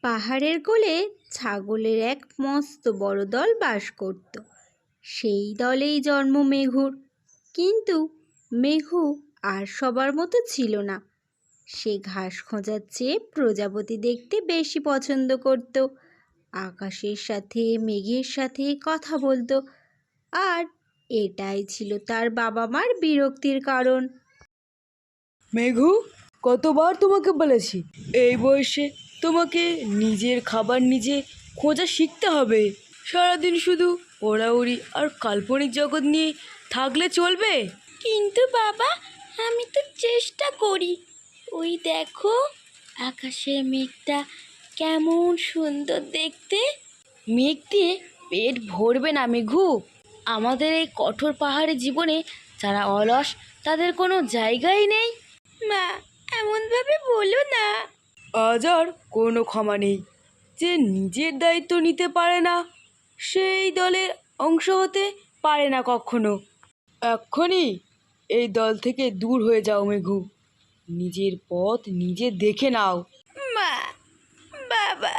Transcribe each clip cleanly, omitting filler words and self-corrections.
পাহাড়ের কোলে ছাগলের এক মস্ত বড় দল বাস করত। সেই দলেই জন্ম মেঘুর। কিন্তু মেঘু আর সবার মতো ছিল না। সে ঘাস খোঁজার চেয়ে প্রজাপতি দেখতে বেশি পছন্দ করত। আকাশের সাথে মেঘের সাথে কথা বলতো। আর এটাই ছিল তার বাবা মার বিরক্তির কারণ। মেঘু, কতবার তোমাকে বলেছি এই বয়সে তোমাকে নিজের খাবার নিজে খোঁজা শিখতে হবে। সারাদিন শুধু ওড়াউড়ি আর কাল্পনিক জগৎ নিয়ে থাকলে চলবে? কিন্তু বাবা, আমি তো চেষ্টা করি। ওই দেখো, আকাশের মেঘটা কেমন সুন্দর দেখতে। মেঘ দিয়ে পেট ভরবে না মেঘু। আমাদের এই কঠোর পাহাড়ি জীবনে যারা অলস তাদের কোনো জায়গাই নেই। মা, এমনভাবে বলো না। আজ আর কোনো ক্ষমা নেই। যে নিজের দায়িত্ব নিতে পারে না সেই দলের অংশ হতে পারে না কখনো। এক্ষুনি এই দল থেকে দূর হয়ে যাও মেঘু। নিজের পথ নিজে দেখে নাও। মা, বাবা,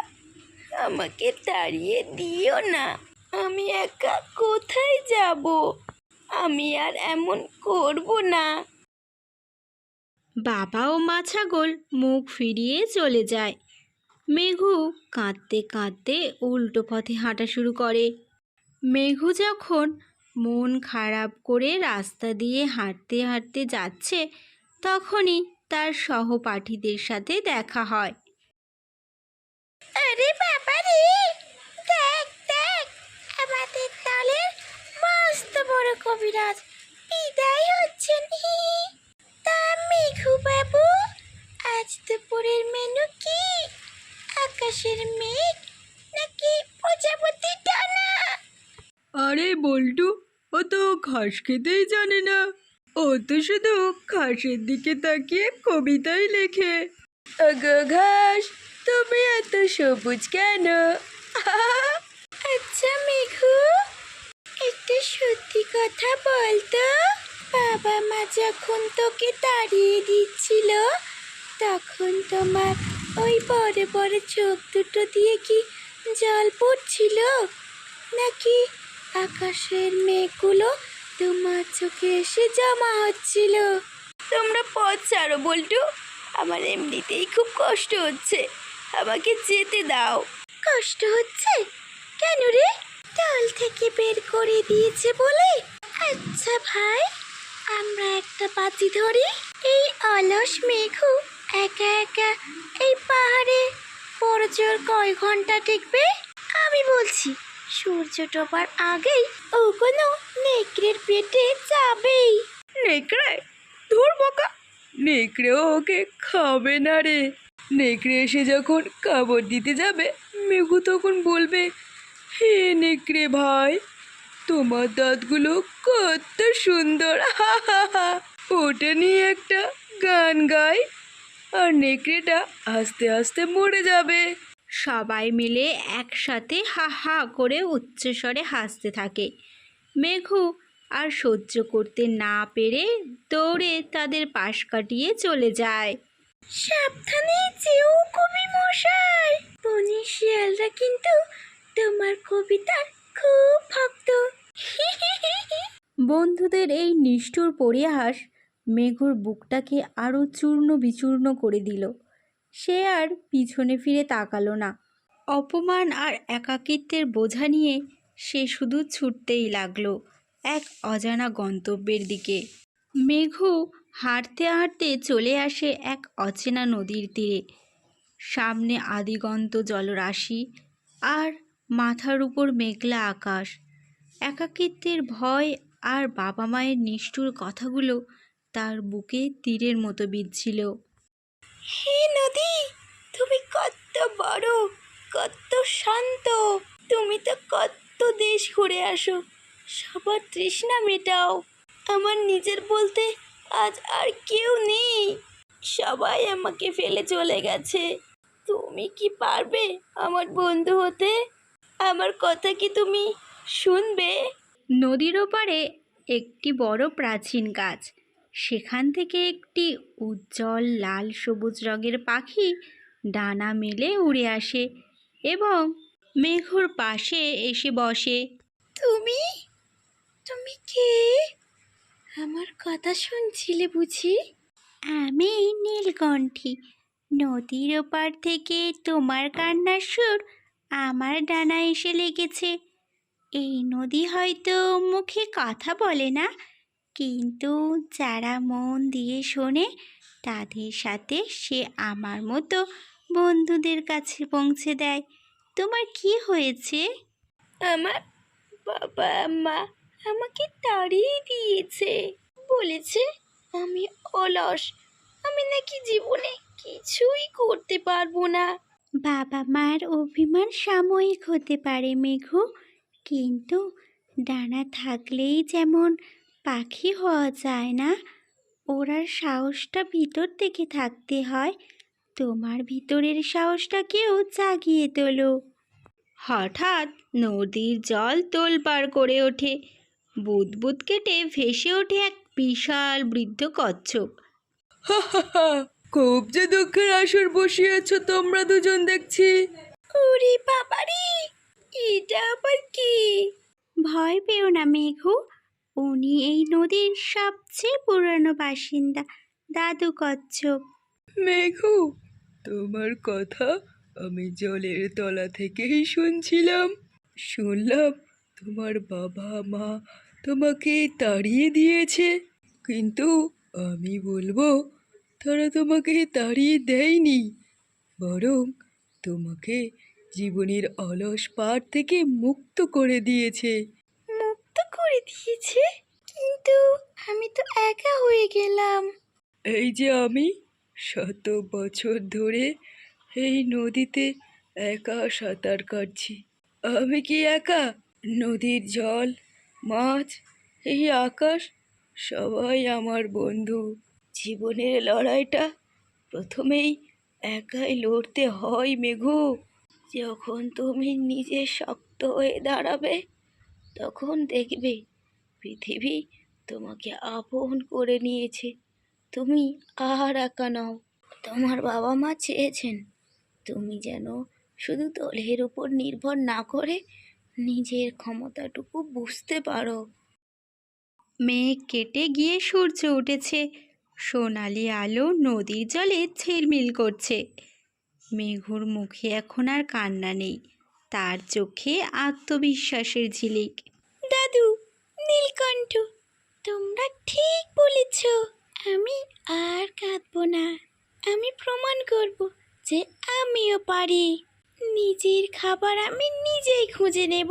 আমাকে তাড়িয়ে দিও না। আমি একা কোথায় যাব? আমি আর এমন করব না। বাবা ও মা ছাগল মুখ ফিরিয়ে চলে যায়। মেঘু কাঁদতে কাঁদতে উল্টো পথে হাঁটা শুরু করে। মেঘু যখন মন খারাপ করে রাস্তা দিয়ে হাঁটতে হাঁটতে যাচ্ছে, তখনই তার সহপাঠীদের সাথে দেখা হয়। আরে বাবা রে, দেখ দেখ, আমাদের দলের মস্ত বড় কবিরাজ বিদায় হচ্ছেন। তা মেঘু বাবু, আজ দুপুরের মেনু কি? আকাশের মেঘ নাকি প্রজাপতি ডানা? আরে বল্টু, ও তো ঘাস খেতেই জানে না। ও তো শুধু ঘাসের দিকে তাকিয়ে কবিতাই লেখে। আগো ঘাস, তুমি এত সবুজ কেন? আচ্ছা মেঘু, একটা সত্যি কথা বলতো। বাবা মা যখন তোকে তাড়িয়ে দিচ্ছিল, তখন তোমার ওই বড় বড় চোখ দুটো দিয়ে কি জল পড়ছিল, নাকি আকাশের মেঘগুলো তোমার চোখে এসে জমা হচ্ছিল? তোমরা পথ ছাড়ো বল্টু, আমার এমনিতেই খুব কষ্ট হচ্ছে। আমাকে যেতে দাও। কষ্ট হচ্ছে কেন রে? দল থেকে বের করে দিয়েছে বলে? আচ্ছা ভাই, আমরা একটা বাজি ধরি। এই অলস মেঘু একা একা এই পাহাড়ে বড় জোর কয় ঘন্টা টিকবে? আমি বলছি, সূর্য ডোবার আগেই ও কোনো নেকড়ের পেটে যাবেই। নেকড়ে? ধুর বোকা, নেকড়েও ওকে খাবে না রে। নেকড়ে এসে যখন কামড় দিতে যাবে, মেঘু তখন বলবে, হে নেকড়ে ভাই, তোমার দাঁতগুলো কত সুন্দর, হা হা হা। ওটা নিয়ে একটা গান গাই, আর নেকড়েটা আস্তে আস্তে মরে যাবে। সবাই মিলে একসাথে হা হা করে উচ্চস্বরে হাসতে থাকে। মেঘু আর সহ্য করতে না পেরে দৌড়ে তাদের পাশ কাটিয়ে চলে যায়। সাবধানে যেও কবি মশাই, বনি শিয়ালরা কিন্তু তোমার কবিতার খুব ভক্ত। বন্ধুদের এই নিষ্ঠুর পরিহাস মেঘুর বুকটাকে আরও চূর্ণ বিচূর্ণ করে দিল। সে আর পিছনে ফিরে তাকালো না। অপমান আর একাকিত্বের বোঝা নিয়ে সে শুধু ছুটতেই লাগলো এক অজানা গন্তব্যের দিকে। মেঘু হাঁটতে হাঁটতে চলে আসে এক অচেনা নদীর তীরে। সামনে আদিগন্ত জলরাশি আর মাথার উপর মেঘলা আকাশ। একাকিত্বের ভয় আর বাবা মায়ের নিষ্ঠুর কথাগুলো তার বুকে তীরের মতো বিঁধছিল। হে নদী, তুমি কত বড়, কত শান্ত। তুমি তো কত দেশ ঘুরে আসো, সবার তৃষ্ণা মেটাও। আমার নিজের বলতে আজ আর কেউ নেই। সবাই আমাকে ফেলে চলে গেছে। তুমি কি পারবে আমার বন্ধু হতে? আমার কথা কি তুমি শুনবে? নদীর ওপারে একটি বড় প্রাচীন গাছ। সেখান থেকে একটি উজ্জ্বল লাল সবুজ রঙের পাখি ডানা মেলে উড়ে আসে এবং মেঘুর পাশে এসে বসে। তুমি তুমি কে? আমার কথা শুনছিলে বুঝি? আমি নীলকণ্ঠী। নদীর ওপার থেকে তোমার কান্নার সুর আমার ডানায় এসে লেগেছে। এই নদী হয়তো মুখে কথা বলে না, কিন্তু যারা মন দিয়ে শোনে তাদের সাথে সে আমার মতো বন্ধুদের কাছে পৌঁছে দেয়। তোমার কি হয়েছে? আমার বাবা মা আমাকে তাড়িয়ে দিয়েছে, বলেছে আমি অলস, আমি নাকি জীবনে কিছুই করতে পারবো না। বাবা মার অভিমান সাময়িক হতে পারে মেঘু, কিন্তু ডানা থাকলেই যেমন পাখি হওয়া যায় না, ওড়ার সাহসটা ভিতর থেকে থাকতে হয়। তোমার ভিতরের সাহসটাকেও জাগিয়ে তোলো। হঠাৎ নদীর জল তোলপাড় করে ওঠে। বুদবুদ কেটে ভেসে ওঠে এক বিশাল বৃদ্ধ কচ্ছপ। হা হা হা, খুব যে দুঃখের আসর বসিয়েছ তোমরা দুজন দেখছি। ওরে বাবারে, এটা আবার কি? ভয় পেও না মেঘু, উনি এই নদীর সবচেয়ে পুরানো বাসিন্দা, দাদু কচ্ছপ। মেঘু, তোমার কথা আমি জলের তলা থেকেই শুনছিলাম। শুনলাম তোমার বাবা মা তোমাকে তাড়িয়ে দিয়েছে, কিন্তু আমি বলবো তারা তোমাকে তাড়িয়ে দেয়নি, বরং তোমাকে জীবনের অলস পার থেকে মুক্ত করে দিয়েছে। মুক্ত করে দিয়েছে? কিন্তু আমি তো একা হয়ে গেলাম। এই যে আমি 100 বছর ধরে এই নদীতে একা সাঁতার কাটছি, আমি কি একা? নদীর জল, মাছ, এই আকাশ সবাই আমার বন্ধু। জীবনের লড়াইটা প্রথমেই একাই লড়তে হয় মেঘু। যখন তুমি নিজে শক্ত হয়ে দাঁড়াবে, তখন দেখবে পৃথিবী তোমাকে আপন করে নিয়েছে। তুমি আর একা নও। তোমার বাবা মা চেয়েছেন তুমি যেন শুধু দলের উপর নির্ভর না করে নিজের ক্ষমতাটুকু বুঝতে পারো। মেঘ কেটে গিয়ে সূর্য উঠেছে। সোনালি আলো নদীর জলে ঝিলমিল করছে। মেঘুর মুখে এখন আর কান্না নেই, তার চোখে আত্মবিশ্বাসের ঝিলিক। দাদু, নীলকণ্ঠ, তোমরা ঠিক বলেছ। আমি আর কাঁদবো না। আমি প্রমাণ করব যে আমিও পারি। নিজের খাবার আমি নিজেই খুঁজে নেব,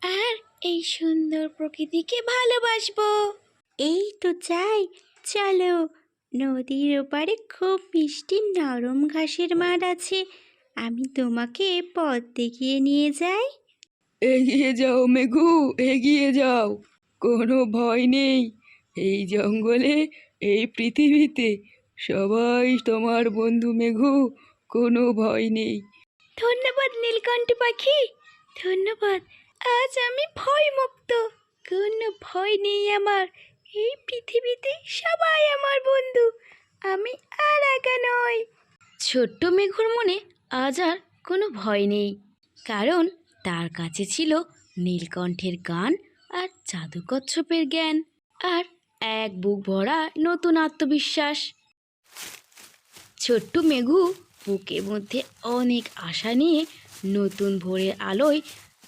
আর এই সুন্দর প্রকৃতিকে ভালোবাসবো। এই তো চাই, চলো। নদীর ওপারে খুব মিষ্টি নরম ঘাসের মাঠ আছে, আমি তোমাকে পথ দেখিয়ে নিয়ে যাই। এগিয়ে যাও মেঘু, এগিয়ে যাও, কোনো ভয় নেই। এই জঙ্গলে, এই পৃথিবীতে সবাই তোমার বন্ধু মেঘু, কোনো ভয় নেই। ধন্যবাদ নীলকণ্ঠ পাখি, ধন্যবাদ। আজ আমি ভয়মুক্ত, কোনো ভয় নেই আমার। এই পৃথিবীতে সবাই আমার বন্ধু, আমি আর একা নই। ছোট্ট মেঘুর মনে আজ আর কোনো ভয় নেই, কারণ তার কাছে ছিল নীলকণ্ঠের গান আর জাদু কচ্ছপের জ্ঞান, আর এক বুক ভরা নতুন আত্মবিশ্বাস। ছোট্ট মেঘু বুকের মধ্যে অনেক আশা নিয়ে নতুন ভোরের আলোয়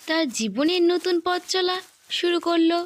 তার জীবনের নতুন পথ চলা শুরু করলো।